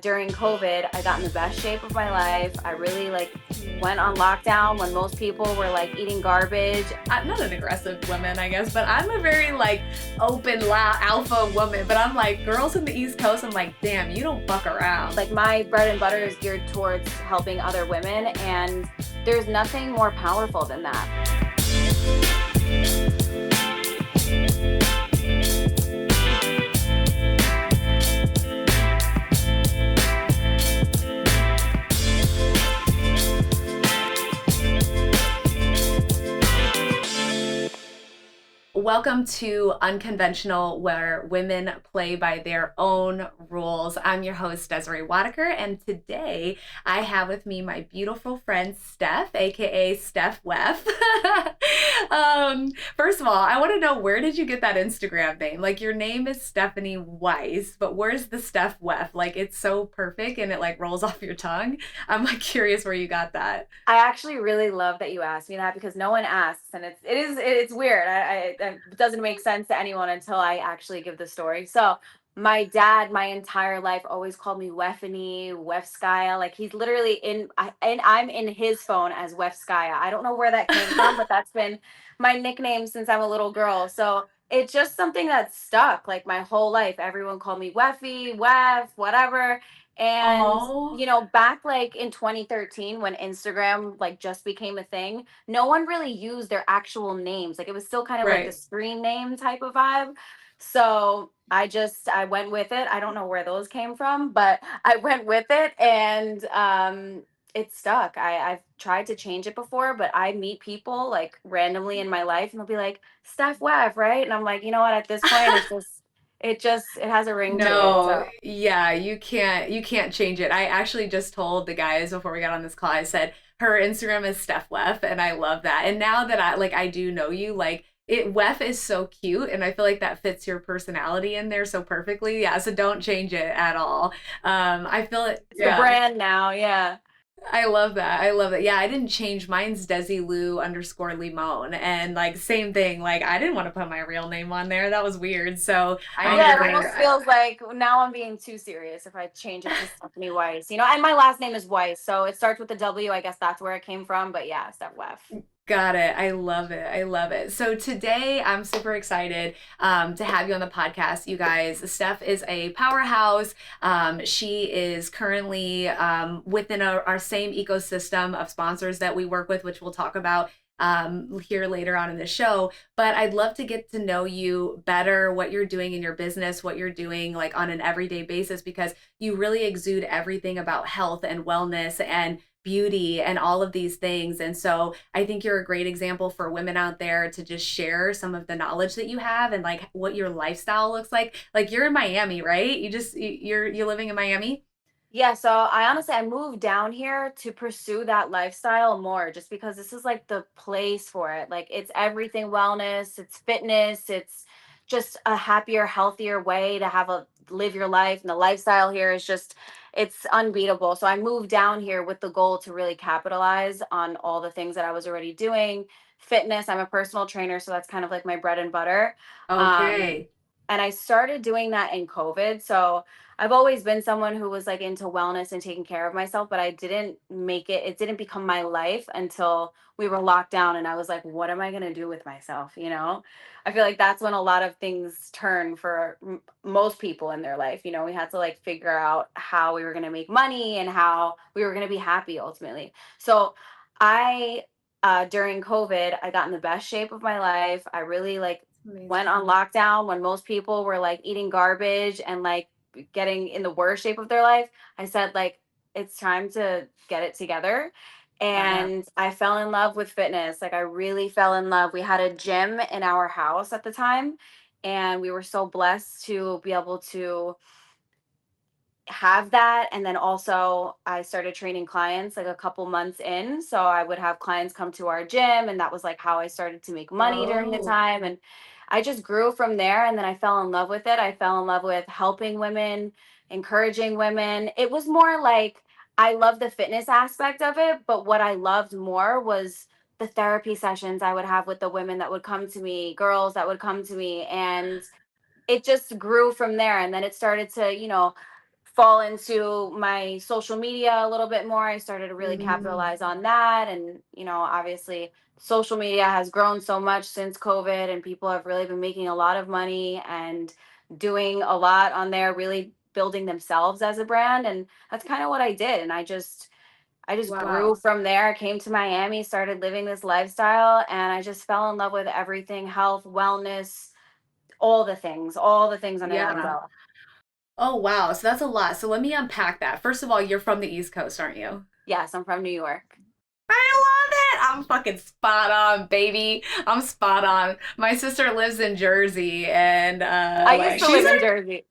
During COVID, I got in the best shape of my life. I really Yeah. went on lockdown when most people were eating garbage. I'm not an aggressive woman, I guess, but I'm a very open, loud alpha woman. But I'm like, girls in the East Coast, I'm like, damn, you don't fuck around. My bread and butter is geared towards helping other women, and there's nothing more powerful than that. Welcome to Unconventional, where women play by their own rules. I'm your host, Desiree Wodicker, and today I have with me my beautiful friend, Steph, aka Steph Weff. First of all, I want to know, where did you get that Instagram name? Like, your name is Stephanie Weiss, but where's the Steph Weff? Like, it's so perfect and it rolls off your tongue. I'm curious where you got that. I actually really love that you asked me that because no one asks, and it's weird. It doesn't make sense to anyone until I actually give the story. So my dad, my entire life, always called me Weffany, Wefskaya. Like he's literally and I'm in his phone as Wefskaya. I don't know where that came from, but that's been my nickname since I'm a little girl. So it's just something that stuck. Like my whole life, everyone called me Weffy, Wef, whatever. And Oh, back in 2013 when Instagram just became a thing, no one really used their actual names. Like it was still kind of like the right. screen name type of vibe. So I went with it. I don't know where those came from, but I went with it, and it stuck. I've tried to change it before, but I meet people randomly in my life and they'll be like, Steph Webb, right? And I'm like, you know what, at this point it has a ring to it. No, So yeah, you can't change it. I actually just told the guys before we got on this call, I said her Instagram is Steph Weff, and I love that. And now that I do know you, Weff is so cute, and I feel like that fits your personality in there so perfectly. Yeah, so don't change it at all. I feel it, it's the yeah. brand now, yeah. I love that. I love it. Yeah, I didn't change. Mine's Desi Lou _ Limon. And same thing. Like I didn't want to put my real name on there. That was weird. So I Yeah, it never almost feels like now I'm being too serious if I change it to Stephanie Weiss. And my last name is Weiss, so it starts with a W. I guess that's where it came from. But yeah, Steph Weff. got it. I love it. I love it. So today I'm super excited to have you on the podcast, you guys. Steph is a powerhouse. She is currently within our same ecosystem of sponsors that we work with, which we'll talk about here later on in the show. But I'd love to get to know you better, what you're doing in your business, what you're doing on an everyday basis, because you really exude everything about health and wellness and beauty and all of these things. And so I think you're a great example for women out there to just share some of the knowledge that you have and what your lifestyle looks like. Like you're in Miami, right? You're living in Miami? Yeah, so I moved down here to pursue that lifestyle more just because this is the place for it. Like it's everything wellness, it's fitness, it's just a happier, healthier way to have a live your life. And the lifestyle here is just it's unbeatable. So I moved down here with the goal to really capitalize on all the things that I was already doing. Fitness, I'm a personal trainer, so that's kind of like my bread and butter. Um, Okay. and I started doing that in COVID. So I've always been someone who was into wellness and taking care of myself, but I didn't make it, it didn't become my life until we were locked down. And I was like, what am I going to do with myself? I feel like that's when a lot of things turn for most people in their life. We had to figure out how we were going to make money and how we were going to be happy ultimately. So I, during COVID, I got in the best shape of my life. I really went on Amazing. lockdown when most people were eating garbage and getting in the worst shape of their life. I said it's time to get it together. Yeah. And I fell in love with fitness. I really fell in love. We had a gym in our house at the time, and we were so blessed to be able to have that. And then also I started training clients a couple months in, so I would have clients come to our gym, and that was how I started to make money during the Oh, time. And I just grew from there, and then I fell in love with it. I fell in love with helping women, encouraging women. It was more I love the fitness aspect of it, but what I loved more was the therapy sessions I would have with the women that would come to me, girls that would come to me, and it just grew from there. And then it started to fall into my social media a little bit more. I started to really Mm, capitalize on that. And, obviously, social media has grown so much since COVID, and people have really been making a lot of money and doing a lot on there, really building themselves as a brand. And that's kind of what I did. And I just grew wow. from there, came to Miami, started living this lifestyle, and I just fell in love with everything health, wellness, all the things under the Yeah. umbrella. Oh, wow. So that's a lot. So let me unpack that. First of all, you're from the East Coast, aren't you? Yes, I'm from New York. I love it. I'm fucking spot on, baby. I'm spot on. My sister lives in Jersey and I used like to she's live in like Jersey.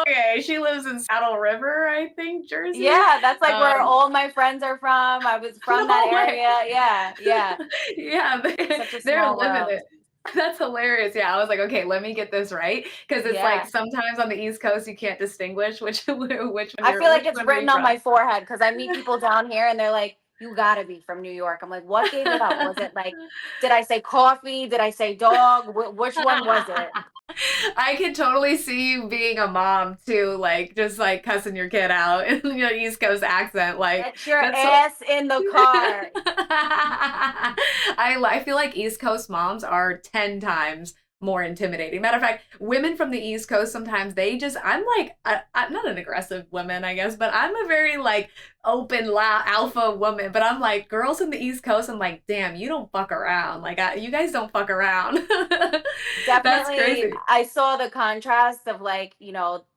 okay, she lives in Saddle River, I think, Jersey. Yeah, that's like where Um all my friends are from. I was from that no way. area. Yeah, yeah. Yeah, Such a they're small living world. it. That's hilarious. Yeah, I was like, okay, let me get this right because it's like Yeah. sometimes on the East Coast you can't distinguish I feel like which it's one are you written on from. my forehead because I meet people down here and they're like, you gotta be from New York. I'm like, what gave it up? Was it like, did I say coffee? Did I say dog? Which one was it? I could totally see you being a mom too, like just like cussing your kid out in your East Coast accent. Like Get your that's so ass in the car. I feel like East Coast moms are 10 times more intimidating. Matter of fact, women from the East Coast sometimes they just I'm like I'm not an aggressive woman, I guess, but I'm a very like open, loud alpha woman. But I'm like girls in the East Coast. I'm like, damn, you don't fuck around. Like you guys don't fuck around. That's Definitely, crazy. I saw the contrast of like,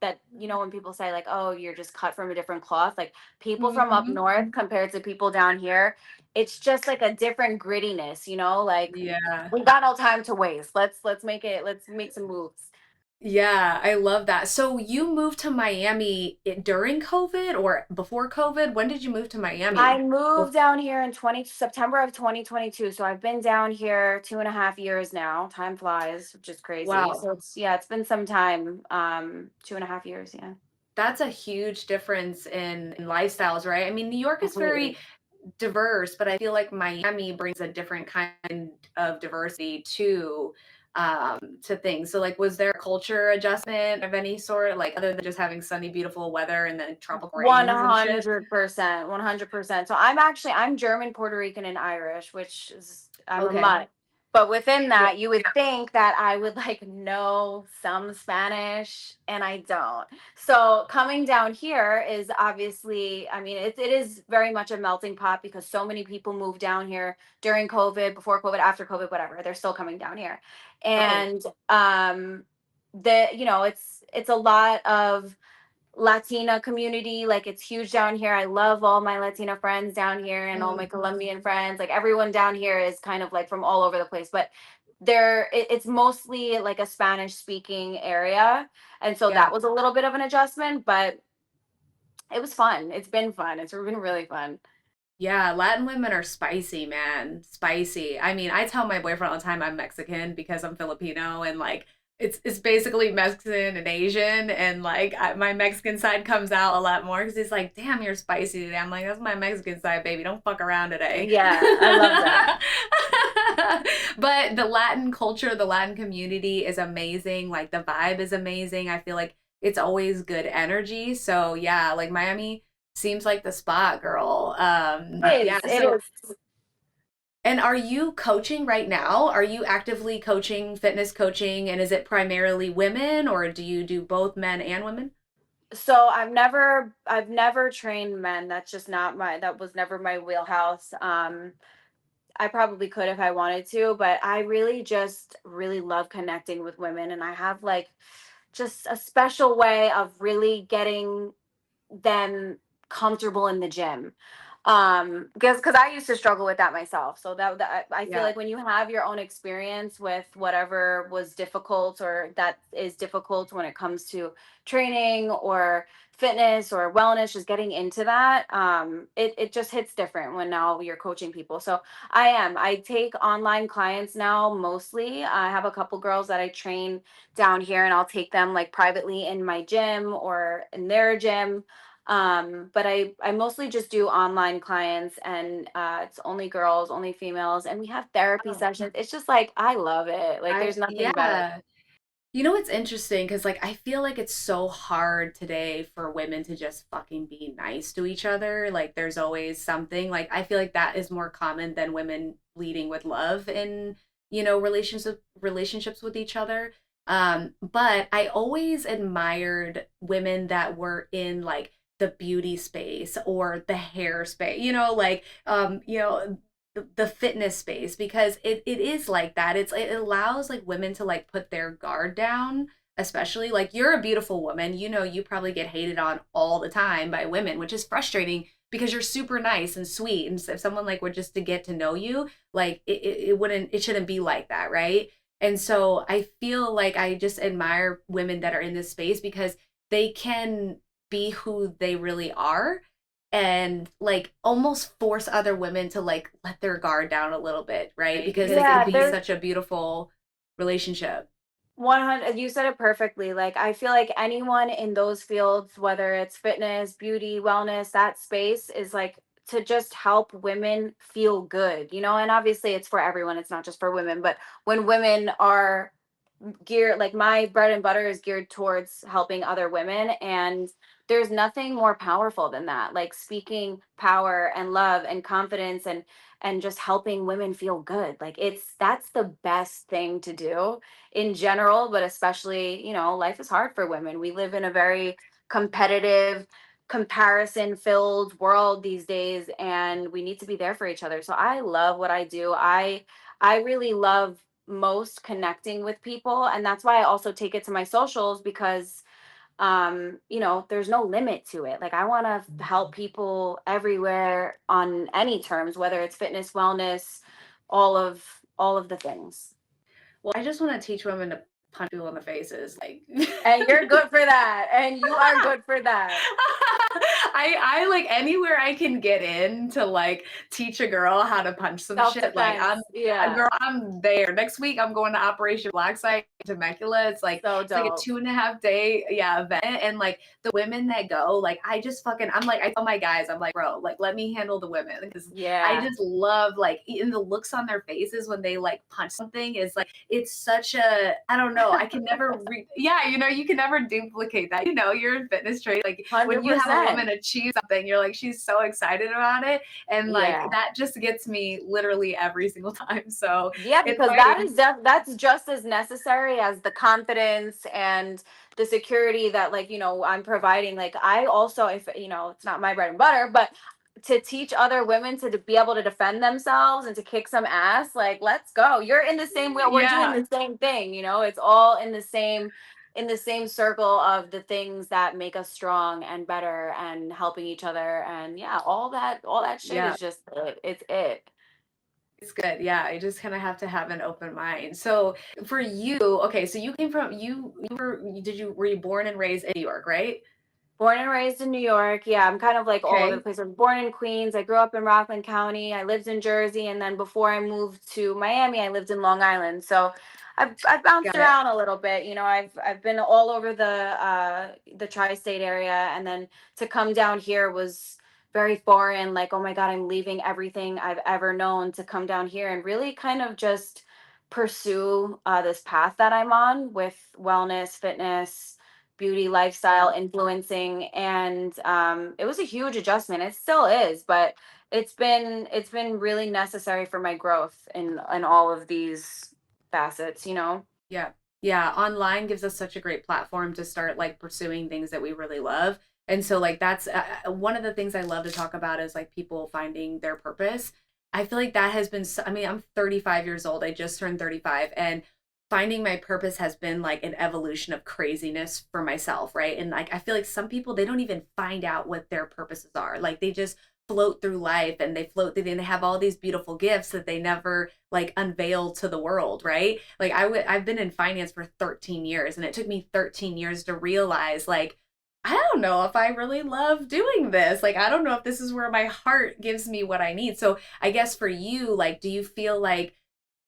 that, when people say like, oh, you're just cut from a different cloth, like people from up Mhm. north compared to people down here, it's just like a different grittiness, like Yeah. we got no time to waste. Let's make some moves. Yeah, I love that. So you moved to Miami during COVID or before COVID? When did you move to I Miami? moved Bef- down here in 20 September of 2022. So I've been down here 2.5 years now. Time flies, which is crazy. Wow. So it's been some time. 2.5 years, yeah. That's a huge difference in lifestyles, right? I mean, New York is very Completely. diverse, but I feel like Miami brings a different kind of diversity to things. So like was there a culture adjustment of any sort, like other than just having sunny, beautiful weather and then tropical One rains and shit? hundred percent, 100%. So I'm German, Puerto Rican, and Irish, which is I'm a Okay. mutt. But within Yeah. that, you would think that I would like know some Spanish, and I don't. So coming down here is obviously, I mean, it is very much a melting pot because so many people moved down here during COVID, before COVID, after COVID, whatever. They're still coming down here, Oh, and it's a lot of Latina community. Like it's huge down here. I love all my Latina friends down here and all my mm, Colombian friends. Like everyone down here is kind of like from all over the place, but it's mostly like a Spanish speaking area. And so yeah. that was a little bit of an adjustment, but it was fun. It's been fun. It's been really fun. Yeah, Latin women are spicy, man. Spicy. I mean, I tell my boyfriend all the time I'm Mexican because I'm Filipino and like it's basically Mexican and Asian and like my Mexican side comes out a lot more because he's like, "Damn, you're spicy today." I'm like, "That's my Mexican side, baby. Don't fuck around today." Yeah, I love that. But the Latin culture, the Latin community is amazing. Like the vibe is amazing. I feel like it's always good energy. So yeah, like Miami seems like the spot, girl. Yeah, It so is. and are you coaching right now? Are you actively coaching, fitness coaching, and is it primarily women or do you do both men and women? So I've never trained men. That was never my wheelhouse. I probably could if I wanted to, but I really just really love connecting with women, and I have like just a special way of really getting them comfortable in the gym. Because I used to struggle with that myself. So that I feel Yeah. like when you have your own experience with whatever was difficult or that is difficult when it comes to training or fitness or wellness, just getting into that, it just hits different when now you're coaching people. So I take online clients now mostly. I have a couple girls that I train down here, and I'll take them like privately in my gym or in their gym. But I mostly just do online clients, and it's only girls, only females, and we have therapy Oh, sessions. It's just like I love it. Like there's nothing better. yeah. You know, it's interesting because, like, I feel like it's so hard today for women to just fucking be nice to each other. Like, there's always something. Like, I feel like that is more common than women leading with love in, relationships with each other. But I always admired women that were in like the beauty space or the hair space, the fitness space because it is like that. It allows like women to like put their guard down, especially like you're a beautiful woman. You know, you probably get hated on all the time by women, which is frustrating because you're super nice and sweet. And if someone like were just to get to know you, like it shouldn't be like that, right? And so I feel like I just admire women that are in this space because they can be who they really are and like almost force other women to like let their guard down a little bit, right? Because it can Yeah, be there's such a beautiful relationship. 100, you said it perfectly. Like, I feel like anyone in those fields, whether it's fitness, beauty, wellness, that space is like to just help women feel good, and obviously it's for everyone, it's not just for women, but when women are geared, like my bread and butter is geared towards helping other women, and there's nothing more powerful than that, like speaking power and love and confidence, and just helping women feel good. Like, that's the best thing to do in general, but especially, life is hard for women. We live in a very competitive, comparison filled world these days, and we need to be there for each other. So I love what I do. I really love most connecting with people, and that's why I also take it to my socials, because there's no limit to it. Like, I want to help people everywhere on any terms, whether it's fitness, wellness, all of the things. Well, I just want to teach women to punch people in the faces. Like And you're good for that, and you are good for that. I like anywhere I can get in to like teach a girl how to punch some shit. Like Self-defense, a yeah. girl, I'm there. Next week I'm going to Operation Black Site in Temecula. So It's like a dope. 2.5 day event. And like the women that go, like I just fucking I'm like I tell my guys, I'm like, bro, like let me handle the women because I Yeah. just love like in the looks on their faces when they like punch something is like it's such a I don't know. I can never yeah, you can never duplicate that. You know, you're in fitness training. Like when you have a 100%. woman achieve something, you're like, she's so excited about it. And like Yeah. that just gets me literally every single time. So Yeah, it's because funny. that's just as necessary as the confidence and the security that, like, I'm providing. Like, I also, if it's not my bread and butter, but to teach other women to be able to defend themselves and to kick some ass, like, let's go. You're in the same way, we're doing Yeah. the same thing, it's all in the same circle of the things that make us strong and better and helping each other. And yeah, all that shit Yeah. is just it. It's good. Yeah. I just kind of have to have an open mind. So for you, okay, so you came from were you born and raised in New York, right? Born and raised in New York. Yeah, I'm kind of like all over the Okay. place. I was born in Queens. I grew up in Rockland County. I lived in Jersey, and then before I moved to Miami, I lived in Long Island. So I've bounced Got it. around a little bit. I've been all over the tri-state area, and then to come down here was very foreign. Like, oh my God, I'm leaving everything I've ever known to come down here and really kind of just pursue this path that I'm on with wellness, fitness, beauty, lifestyle, Yeah. influencing. And it was a huge adjustment. It still is, but it's been really necessary for my growth in all of these facets. Yeah. Yeah. Online gives us such a great platform to start like pursuing things that we really love. And so, like, that's one of the things I love to talk about is like people finding their purpose. I feel like that has been, I mean, I'm 35 years old. I just turned 35. And finding my purpose has been like an evolution of craziness for myself. Right. And like, I feel like some people, they don't even find out what their purposes are. Like, they just float through life and they float through and they have all these beautiful gifts that they never like unveil to the world, right? Like I've been in finance for 13 years and it took me 13 years to realize like I don't know if I really love doing this. Like I don't know if this is where my heart gives me what I need. So I guess for you, like do you feel like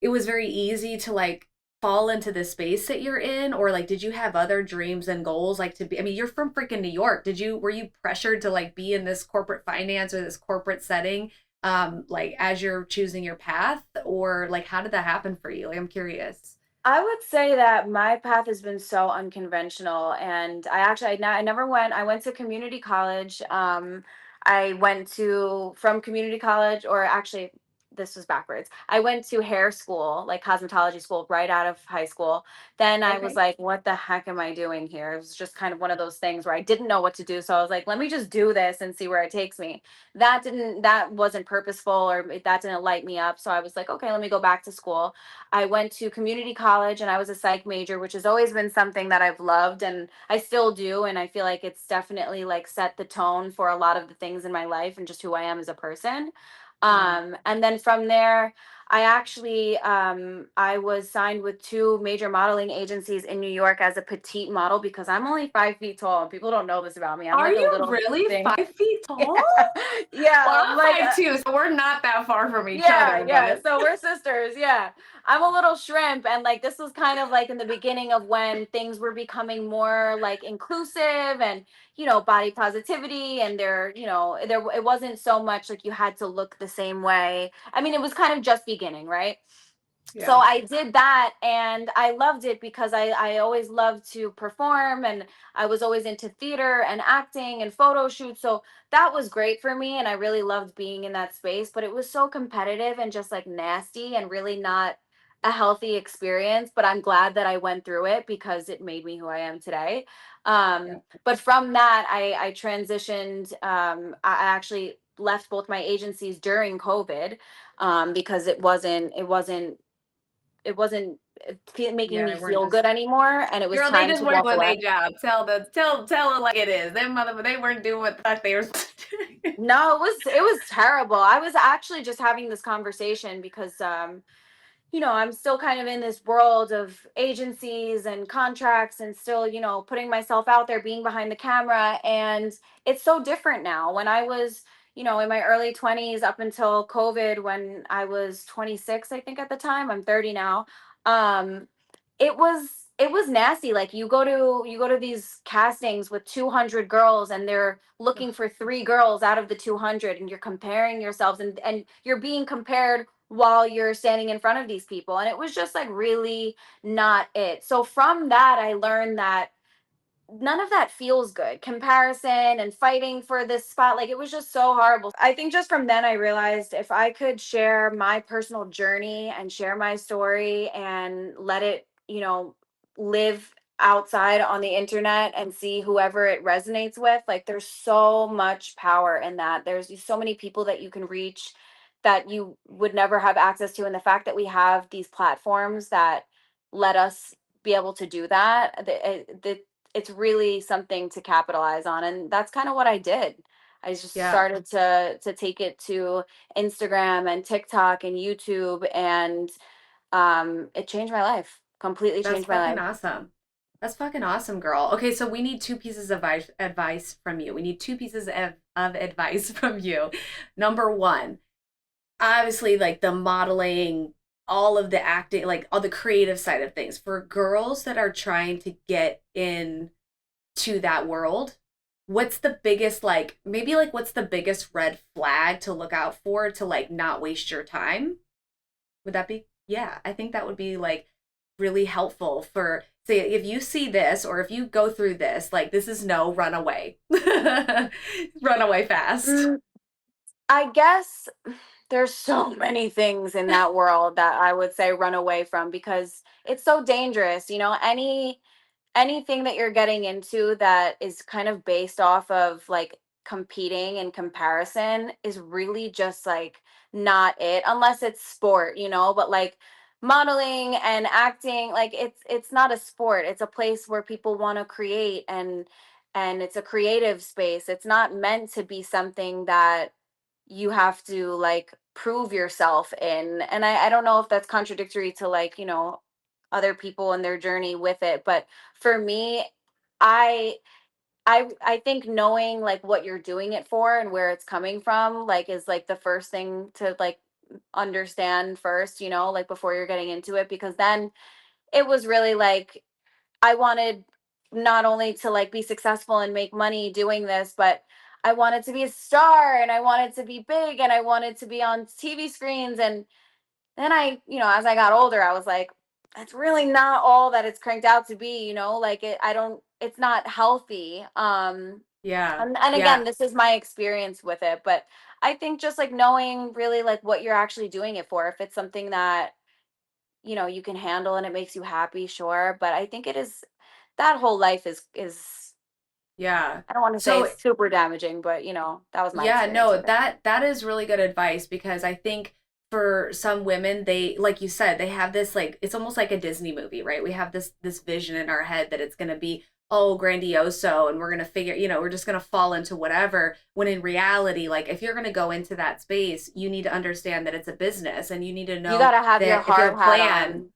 it was very easy to like fall into the space that you're in or like did you have other dreams and goals like to be I mean you're from freaking New York. Were you pressured to like be in this corporate finance or this corporate setting like as you're choosing your path or like how did that happen for you? Like I'm curious. I would say that my path has been so unconventional, and I never went. I went to community college. I went to from community college, or actually, this was backwards. I went to hair school, like cosmetology school, right out of high school. Then I was Okay. like, "What the heck am I doing here?" It was just kind of one of those things where I didn't know what to do, so I was like, "Let me just do this and see where it takes me." That wasn't purposeful, or that didn't light me up. So I was like, "Okay, let me go back to school." I went to community college and I was a psych major, which has always been something that I've loved and I still do. And I feel like it's definitely like set the tone for a lot of the things in my life and just who I am as a person. Yeah. And then from there, I was signed with two major modeling agencies in New York as a petite model because I'm only 5 feet tall and people don't know this about me. I'm Are like a you little really thing. 5 feet tall? Yeah. Yeah. Well, I'm I'm like 5'2", so we're not that far from each yeah, other, yeah. but So we're sisters. Yeah. I'm a little shrimp. And like, this was kind of like in the beginning of when things were becoming more like inclusive and, body positivity. And it wasn't so much like you had to look the same way. I mean, it was kind of just beginning, right? So yeah. I did that and I loved it because I always loved to perform and I was always into theater and acting and photo shoots. So that was great for me and I really loved being in that space, but it was so competitive and just like nasty and really not a healthy experience. But I'm glad that I went through it because it made me who I am today. Yeah. But from that, I transitioned. I actually left both my agencies during COVID because it wasn't making Yeah, me they weren't feel just good anymore and it was girl, they time just to weren't walk doing away. their job. Tell it like it is. Them mother they weren't doing what the fuck they were supposed to do. No, it was terrible. I was actually just having this conversation because I'm still kind of in this world of agencies and contracts and still, putting myself out there, being behind the camera. And it's so different now. When I was, in my early 20s up until COVID, when I was 26, I think at the time, I'm 30 now. Um, it was nasty. Like you go to these castings with 200 girls and they're looking for three girls out of the 200 and you're comparing yourselves and you're being compared while you're standing in front of these people. And it was just like really not it. So from that, I learned that none of that feels good. Comparison and fighting for this spot, like it was just so horrible. I think just from then I realized if I could share my personal journey and share my story and let it, live outside on the internet and see whoever it resonates with, like there's so much power in that. There's so many people that you can reach that you would never have access to. And the fact that we have these platforms that let us be able to do that, it's really something to capitalize on. And that's kind of what I did. I just Yeah, started to take it to Instagram and TikTok and YouTube, and it changed my life. Completely that's changed my fucking life. awesome. That's fucking awesome, girl. Okay, so we need two pieces of advice from you. We need two pieces of advice from you. Number one, obviously, like the modeling, all of the acting, like all the creative side of things for girls that are trying to get in to that world. What's the biggest like maybe like what's the biggest red flag to look out for to like not waste your time? Would that be? Yeah, I think that would be like really helpful for say if you see this or if you go through this, like this is no run away. Run away fast. Mm, I guess there's so many things in that world that I would say run away from because it's so dangerous. Anything that you're getting into that is kind of based off of like competing and comparison is really just like not it unless it's sport, but like modeling and acting, like it's not a sport. It's a place where people want to create and it's a creative space. It's not meant to be something that you have to like prove yourself in. And I don't know if that's contradictory to like, other people and their journey with it. But for me, I I think knowing like what you're doing it for and where it's coming from, like is like the first thing to like understand first, like before you're getting into it. Because then it was really like I wanted not only to like be successful and make money doing this, but I wanted to be a star and I wanted to be big and I wanted to be on TV screens. And then as I got older, I was like, it's really not all that it's cranked out to be, like I don't, it's not healthy. Yeah. And Yeah. again, this is my experience with it, but I think just like knowing really like what you're actually doing it for, if it's something that, you can handle and it makes you happy, sure. But I think it is, that whole life is, Yeah. I don't want to say So it's super damaging, but that was my yeah, experience no, with it. that is really good advice because I think for some women, they, like you said, they have this, like, it's almost like a Disney movie, right? We have this vision in our head that it's going to be, oh, grandioso, and we're going to figure, we're just going to fall into whatever, when in reality, like, if you're going to go into that space, you need to understand that it's a business, and you need to You know got to have your that if you have hard a hat plan, on.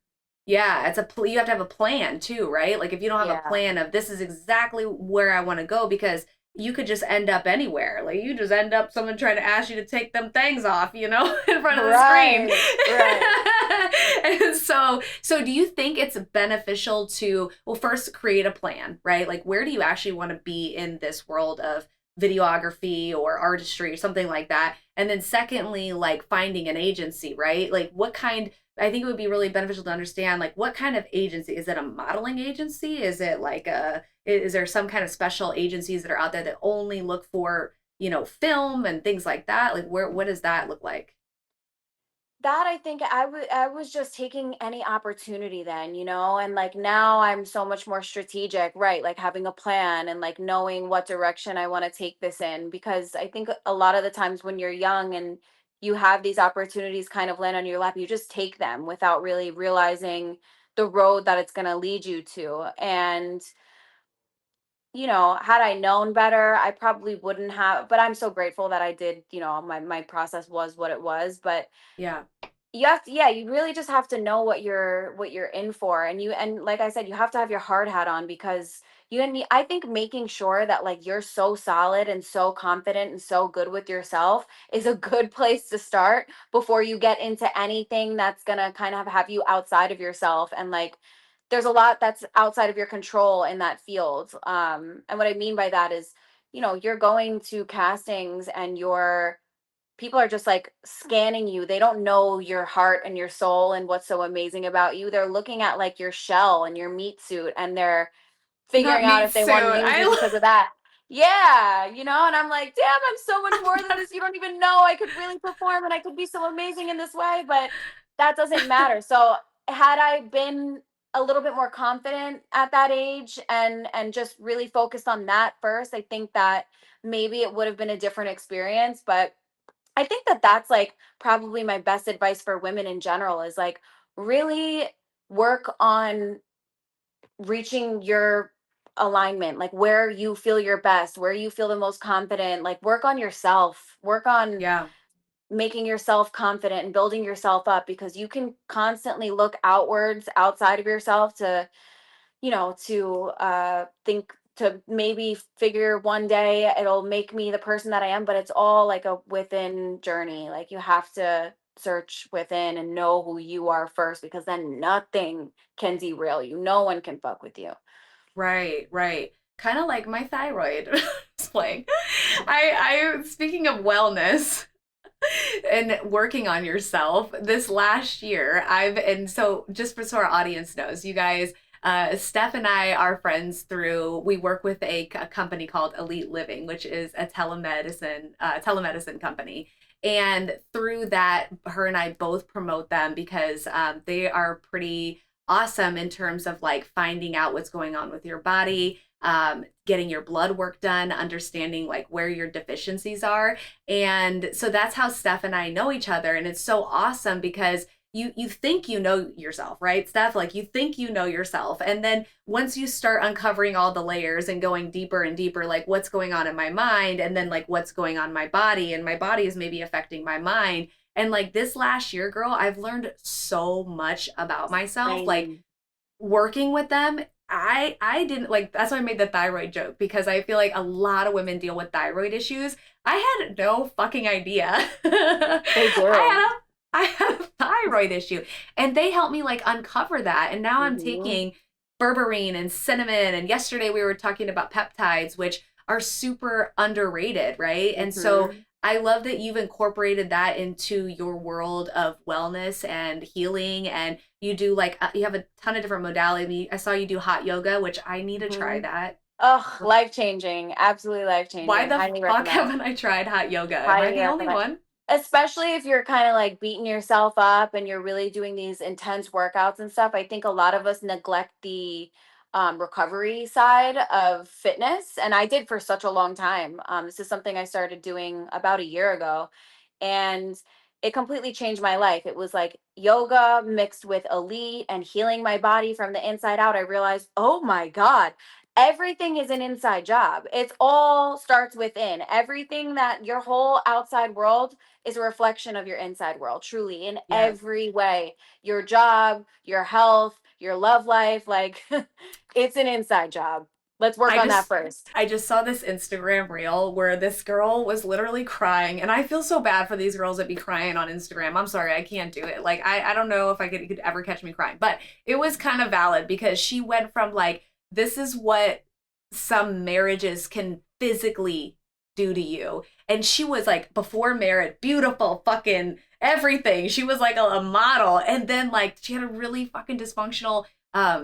yeah, you have to have a plan too, right? Like, if you don't have a Yeah. plan of, this is exactly where I want to go, because you could just end up anywhere. Like, you just end up someone trying to ask you to take them things off, in front of the screen. Right. Right. And so do you think it's beneficial to, well, first create a plan, right? Like, where do you actually want to be in this world of videography or artistry or something like that? And then secondly, like, finding an agency, right? Like, what kind, I think it would be really beneficial to understand, like, what kind of agency? Is it a modeling agency? Is it like is there some kind of special agencies that are out there that only look for, film and things like that? Like, what does that look like? That I think I was just taking any opportunity then, and like now I'm so much more strategic, right? Like having a plan and like knowing what direction I want to take this in, because I think a lot of the times when you're young and you have these opportunities kind of land on your lap, you just take them without really realizing the road that it's going to lead you to. And had I known better, I probably wouldn't have, but I'm so grateful that I did, my process was what it was. But Yeah. you have to, yeah, you really just have to know what you're in for, and like I said, you have to have your hard hat on, because I think making sure that like you're so solid and so confident and so good with yourself is a good place to start before you get into anything that's gonna kind of have you outside of yourself. And like there's a lot that's outside of your control in that field. And what I mean by that is, you're going to castings and people are just like scanning you. They don't know your heart and your soul and what's so amazing about you. They're looking at like your shell and your meat suit, and they're Not figuring out meat if they suit. want to use you because of that. Yeah, and I'm like, damn, I'm so much more than this. You don't even know I could really perform and I could be so amazing in this way, but that doesn't matter. So, had I been a little bit more confident at that age and just really focused on that first, I think that maybe it would have been a different experience. But I think that that's like probably my best advice for women in general is like really work on reaching your alignment, like where you feel your best, where you feel the most confident, like work on yourself, work on Yeah. making yourself confident and building yourself up, because you can constantly look outwards outside of yourself to think to maybe figure one day it'll make me the person that I am, but it's all like a within journey. Like you have to search within and know who you are first, because then nothing can derail you. No one can fuck with you. Right, right. Kind of like my thyroid. Just playing. I speaking of wellness and working on yourself, this last year, and so just for so our audience knows, you guys, Steph and I are friends through, we work with a company called Elite Living, which is a telemedicine company. And through that, her and I both promote them because they are pretty awesome in terms of like finding out what's going on with your body, getting your blood work done, understanding like where your deficiencies are. And so that's how Steph and I know each other. And it's so awesome because you think you know yourself, right, Steph? Like, you think you know yourself. And then once you start uncovering all the layers and going deeper and deeper, like what's going on in my mind, and then like what's going on in my body, and my body is maybe affecting my mind. And like this last year, girl, I've learned so much about myself. Like, Same. working with them, I didn't, like, that's why I made the thyroid joke, because I feel like a lot of women deal with thyroid issues. I had no fucking idea. They do. I had a thyroid issue, and they helped me like uncover that. And now I'm Hmm. taking berberine and cinnamon, and yesterday we were talking about peptides, which are super underrated, right? And so Hmm. I love that you've incorporated that into your world of wellness and healing. And you do like, you have a ton of different modalities. I mean, I saw you do hot yoga, which I need to try Hmm. that. Oh, life changing. Absolutely life Why changing. the Highly fuck recommend. haven't I tried hot yoga? Am I Highly the only recommend. one? Especially if you're kind of like beating yourself up and you're really doing these intense workouts and stuff. I think a lot of us neglect the recovery side of fitness. And I did for such a long time. This is something I started doing about a year ago. And it completely changed my life. It was like yoga mixed with elite and healing my body from the inside out. I realized, oh my God, everything is an inside job. It's all starts within. Everything that your whole outside world is a reflection of your inside world, truly, in Yes. every way. Your job, your health, your love life, like it's an inside job. Let's work I on that just first. I just saw this Instagram reel where this girl was literally crying, and I feel so bad for these girls that be crying on Instagram. I'm sorry, I can't do it. Like I don't know if you could ever catch me crying, but it was kind of valid because she went from like this is what some marriages can physically do to you, and she was like before marriage, beautiful, fucking everything. She was like a model, and then like she had a really fucking dysfunctional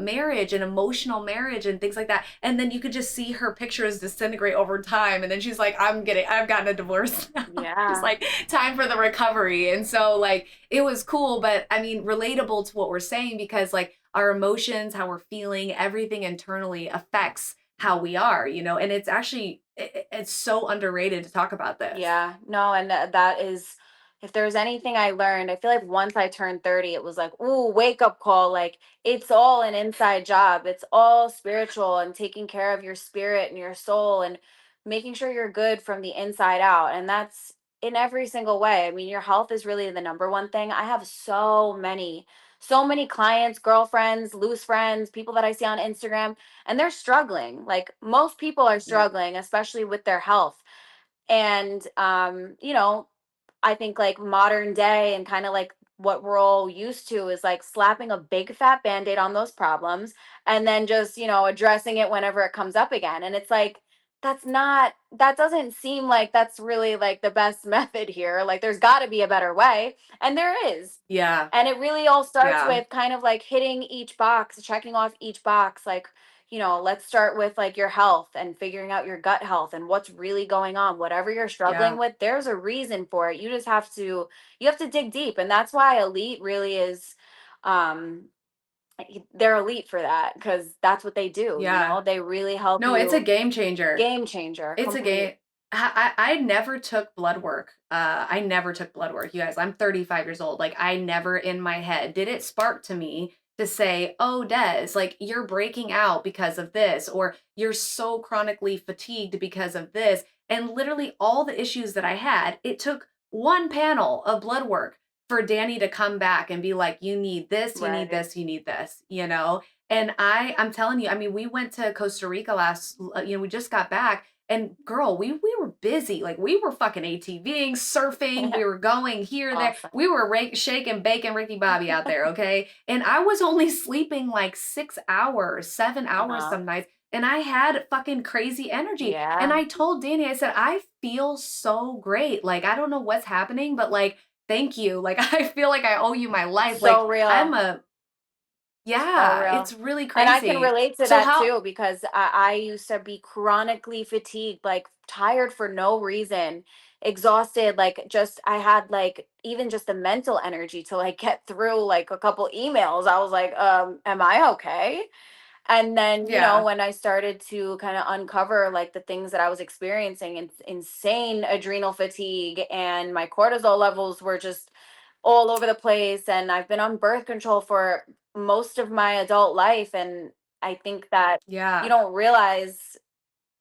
marriage and emotional marriage and things like that. And then you could just see her pictures disintegrate over time. And then she's like, I've gotten a divorce now. It's Yeah. like time for the recovery. And so like it was cool, but I mean, relatable to what we're saying because like our emotions, how we're feeling, everything internally affects how we are, and it's actually, it's so underrated to talk about this. Yeah, no, and that is, if there's anything I learned, I feel like once I turned 30, it was like, ooh, wake up call. Like it's all an inside job. It's all spiritual and taking care of your spirit and your soul and making sure you're good from the inside out. And that's in every single way. I mean, your health is really the number one thing. I have so many clients, girlfriends, loose friends, people that I see on Instagram, and they're struggling. Like most people are Yeah. struggling, especially with their health. And I think like modern day and kind of like what we're all used to is like slapping a big fat band-aid on those problems and then just addressing it whenever it comes up again. And it's like that doesn't seem like that's really like the best method here. Like there's got to be a better way, and there is. Yeah. And it really all starts Yeah. with kind of like hitting each box, checking off each box. Like, let's start with like your health and figuring out your gut health and what's really going on. Whatever you're struggling Yeah. with, there's a reason for it. You have to dig deep. And that's why elite really is um they're elite for that, because that's what they do, Yeah. they really help No, it's a you. game changer. Game changer, It's a complete. game. I never took blood work. I never took blood work. You guys, I'm 35 years old. Like, I never in my head did it spark to me to say, oh, Des, like, you're breaking out because of this, or you're so chronically fatigued because of this. And literally, all the issues that I had, it took one panel of blood work for Danny to come back and be like, you need this, you need Right. this, you need this, And I'm telling you, I mean, we went to Costa Rica we just got back, and girl, we were busy. Like we were fucking ATVing, surfing, we were going here, there. Awesome. We were shaking, baking Ricky Bobby out there, okay? And I was only sleeping like 6 hours, 7 hours Uh-huh. some nights. And I had fucking crazy energy. And Yeah. I told Danny, I said, I feel so great. Like, I don't know what's happening, but like, thank you. Like, I feel like I owe you my life. Like, So I'm real. a, So yeah, real. it's really And I can crazy. relate to So, that how, too, because I used to be chronically fatigued, like tired for no reason, exhausted. Like, just, I had like even just the mental energy to like get through like a couple emails. I was like, am I okay? And then, yeah, when I started to kind of uncover like the things that I was experiencing, and insane adrenal fatigue, and my cortisol levels were just all over the place. And I've been on birth control for most of my adult life. And I think that you yeah. don't realize,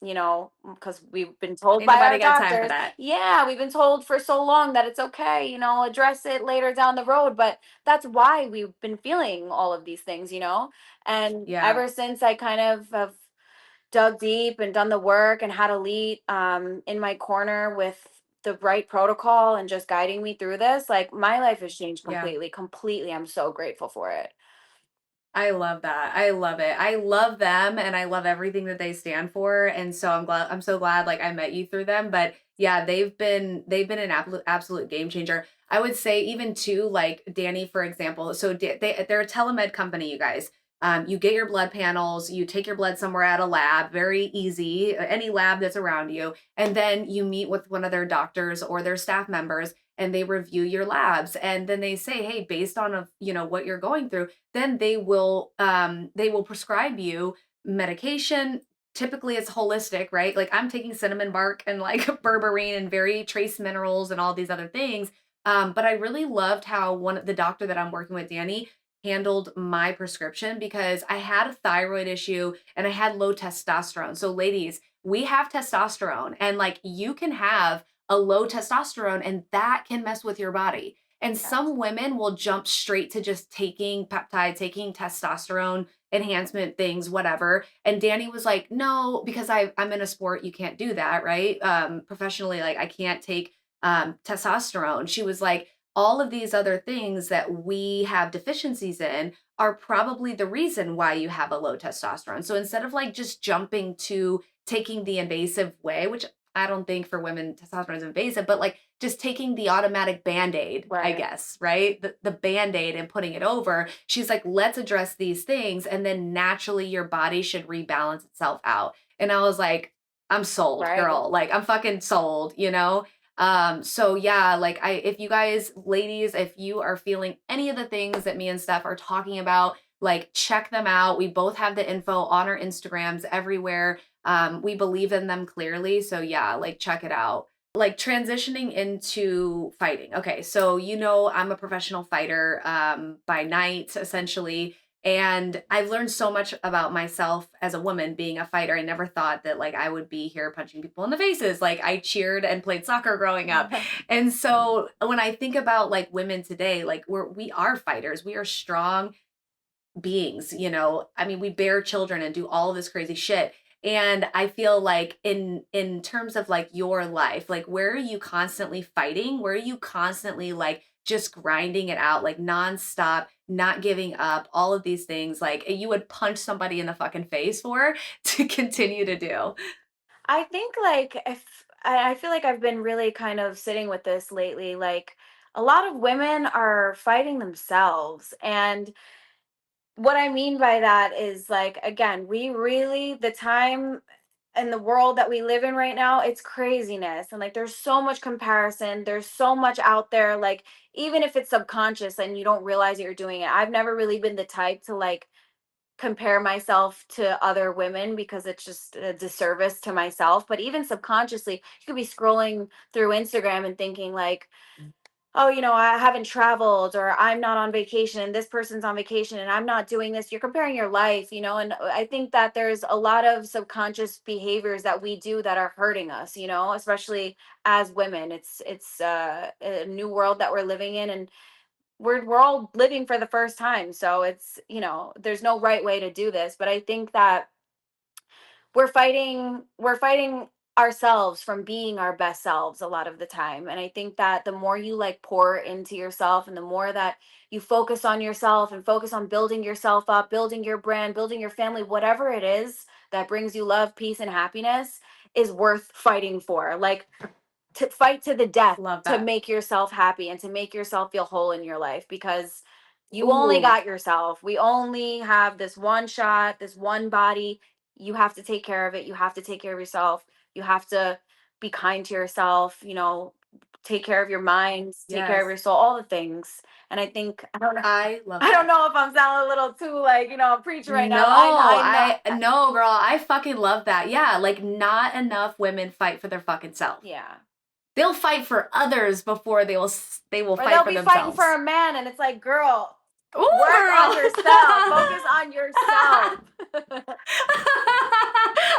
because we've been told Ain't by nobody our got time for doctors, that. yeah, we've been told for so long that it's okay, address it later down the road. But that's why we've been feeling all of these things, and Yeah, ever since I kind of have dug deep and done the work and had Elite in my corner with the right protocol and just guiding me through this, like my life has changed yeah. completely, completely. I'm so grateful for it. I love that. I love it. I love them and I love everything that they stand for. And so I'm so glad like I met you through them. But yeah, they've been an absolute game changer. I would say even too, like Danny, for example. So they're a telemed company, you guys. You get your blood panels, you take your blood somewhere at a lab, very easy, any lab that's around you, and then you meet with one of their doctors or their staff members and they review your labs and then they say, hey, based on of what you're going through, then they will prescribe you medication. Typically it's holistic, right? Like I'm taking cinnamon bark and like berberine and very trace minerals and all these other things. But I really loved how the doctor that I'm working with, Danny, handled my prescription because I had a thyroid issue and I had low testosterone. So ladies, we have testosterone and like you can have a low testosterone and that can mess with your body. And Yes. some women will jump straight to just taking peptide, taking testosterone enhancement things, whatever. And Danny was like, no, because I'm in a sport, you can't do that, right? Professionally, like I can't take testosterone. She was like, all of these other things that we have deficiencies in are probably the reason why you have a low testosterone. So instead of like just jumping to taking the invasive way, which I don't think for women testosterone is invasive, but like just taking the automatic band-aid, I Right. guess, right? The band-aid and putting it over. She's like, let's address these things and then naturally your body should rebalance itself out. And I was like, I'm sold, Right. girl. Like I'm fucking sold. So yeah, like if you guys, ladies, if you are feeling any of the things that me and Steph are talking about, like check them out. We both have the info on our Instagrams everywhere. We believe in them clearly. So yeah, like check it out. Like transitioning into fighting. Okay, so I'm a professional fighter by night essentially. And I've learned so much about myself as a woman being a fighter. I never thought that like I would be here punching people in the faces. Like I cheered and played soccer growing up. And so when I think about like women today, like we are fighters. We are strong beings, I mean, we bear children and do all of this crazy shit. And I feel like in terms of like your life, like where are you constantly fighting? Where are you constantly like just grinding it out, like nonstop, not giving up, all of these things like you would punch somebody in the fucking face for to continue to do. I think like if I feel like I've been really kind of sitting with this lately. Like a lot of women are fighting themselves. And what I mean by that is like, again, we really, the time and the world that we live in right now, it's craziness. And like, there's so much comparison, there's so much out there. Like, even if it's subconscious and you don't realize that you're doing it, I've never really been the type to like compare myself to other women because it's just a disservice to myself. But even subconsciously, you could be scrolling through Instagram and thinking, like, oh, I haven't traveled, or I'm not on vacation and this person's on vacation and I'm not doing this. You're comparing your life, and I think that there's a lot of subconscious behaviors that we do that are hurting us, especially as women. It's a new world that we're living in, and we're all living for the first time. So there's no right way to do this, but I think that we're fighting ourselves from being our best selves a lot of the time. And I think that the more you like pour into yourself, and the more that you focus on yourself and focus on building yourself up, building your brand, building your family, whatever it is that brings you love, peace, and happiness, is worth fighting for. Like, to fight to the death Love to that. make yourself happy and to make yourself feel whole in your life, because you only Ooh, got yourself. We only have this one shot, this one body. You have to take care of it. You have to take care of yourself. You have to be kind to yourself, take care of your mind, take care of yes. your soul, all the things. And I think, I don't know. I love I don't that. know if I'm sounding a little too like, I'm preaching right now. No, I know. I no, girl, I fucking love that. Yeah, like not enough women fight for their fucking self. Yeah. They'll fight for others before they will Or fight they'll for be fighting for themselves. a man, and it's like, girl, Ooh, work on girl. yourself. Focus on yourself.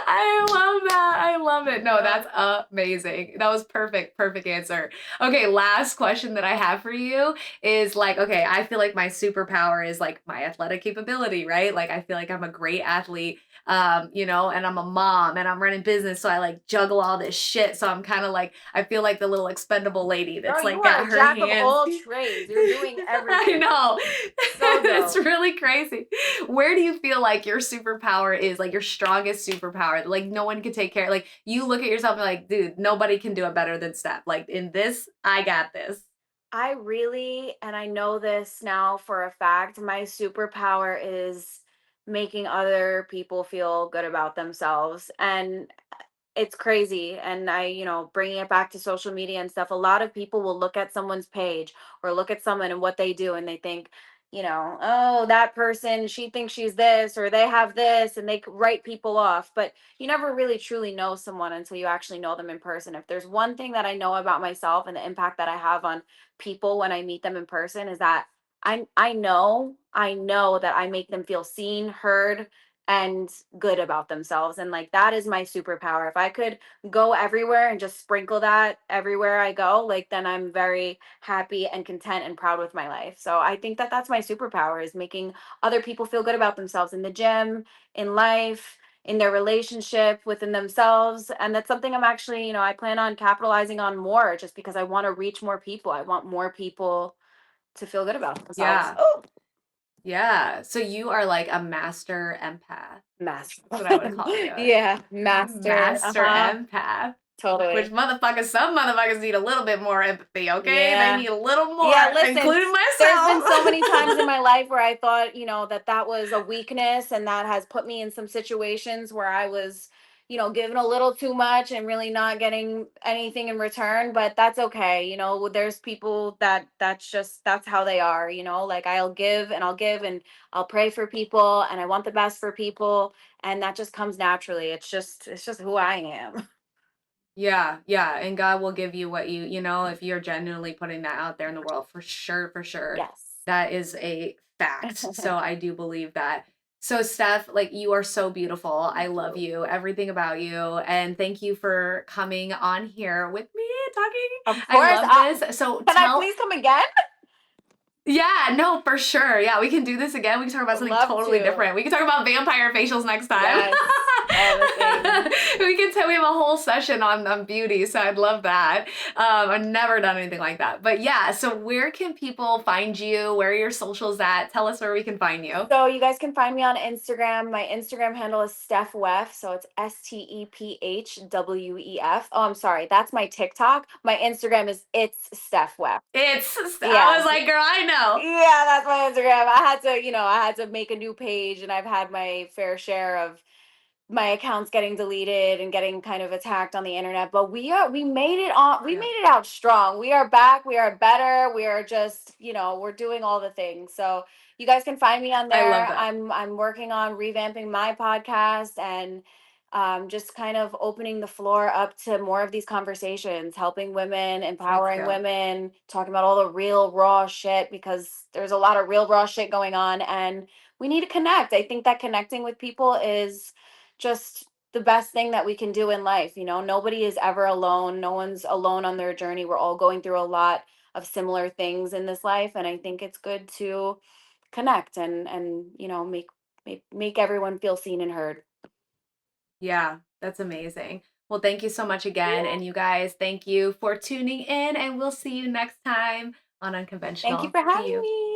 I I love that. I love it. No, Yeah. that's amazing. That was perfect. Perfect answer. Okay, last question that I have for you is like, okay, I feel like my superpower is like my athletic capability, right? Like I feel like I'm a great athlete, and I'm a mom and I'm running business, so I like juggle all this shit. So I'm kind of like I feel like the little expendable lady Girl, that's you like are got a her jack of hands. all trades. You're doing I everything. know. So It's dope. really crazy. Where do you feel like your superpower is, like your strongest superpower? Like no one can take care. Like you look at yourself and like, dude, nobody can do it better than Steph. Like in this, I got this. I really, and I know this now for a fact, my superpower is making other people feel good about themselves. And it's crazy. And bringing it back to social media and stuff, a lot of people will look at someone's page or look at someone and what they do, and they think, oh, that person, she thinks she's this, or they have this, and they write people off. But you never really truly know someone until you actually know them in person. If there's one thing that I know about myself and the impact that I have on people when I meet them in person, is that I know that I make them feel seen, heard, and good about themselves. And like that is my superpower. If I could go everywhere and just sprinkle that everywhere I go, like then I'm very happy and content and proud with my life. So I think that that's my superpower, is making other people feel good about themselves in the gym, in life, in their relationship within themselves. And that's something I'm actually, I plan on capitalizing on more, just because I want to reach more people. I want more people to feel good about themselves. Yeah. Oh, Yeah. So you are like a master empath. master. That's what I would call you. Yeah, master. Master Uh-huh. empath. Which Totally. some motherfuckers need a little bit more empathy, okay? They Yeah. need a little Yeah, more, listen, including there's been so myself. many times in my life where I thought, that that was a weakness, and that has put me in some situations where I was, given a little too much and really not getting anything in return, but that's okay. There's people that's how they are, like I'll give and I'll pray for people, and I want the best for people, and that just comes naturally. It's just who I am. Yeah, yeah, and God will give you what if you're genuinely putting that out there in the world, for sure, for sure. Yes. That is a fact. So I do believe that. So Steph, like you are so beautiful. I Thank love you. you, everything about you, and thank you for coming on here with me talking. Of I course. love this. So Can I tell please come again? Yeah, no, for sure. Yeah, we can do this again. We can talk about Would something love totally to. different. We can talk about vampire facials next time. Yes. All the things. We have a whole session on beauty, so I'd love that. I've never done anything like that. But yeah, so where can people find you? Where are your socials at? Tell us where we can find you. So you guys can find me on Instagram. My Instagram handle is Steph Wef. So it's STEPHWEF. Oh, I'm sorry. That's my TikTok. My Instagram is It's Steph Wef. I Yeah. was like, girl, I know. Yeah, that's my Instagram. I had to make a new page, and I've had my fair share of my accounts getting deleted and getting kind of attacked on the internet, but we Yeah, made it out strong. We are back, we are better, we are just, we're doing all the things. So you guys can find me on I there. love that. I'm working on revamping my podcast, and just kind of opening the floor up to more of these conversations, helping women, Let's empowering go. women, talking about all the real raw shit, because there's a lot of real raw shit going on, and we need to connect. I think that connecting with people is just the best thing that we can do in life. Nobody is ever alone. No one's alone on their journey. We're all going through a lot of similar things in this life, and I think it's good to connect and make everyone feel seen and heard. Yeah, that's amazing. Well, thank you so much again. Yeah. And you guys, thank you for tuning in, and we'll see you next time on Thank you Unconventional. for See having you. me.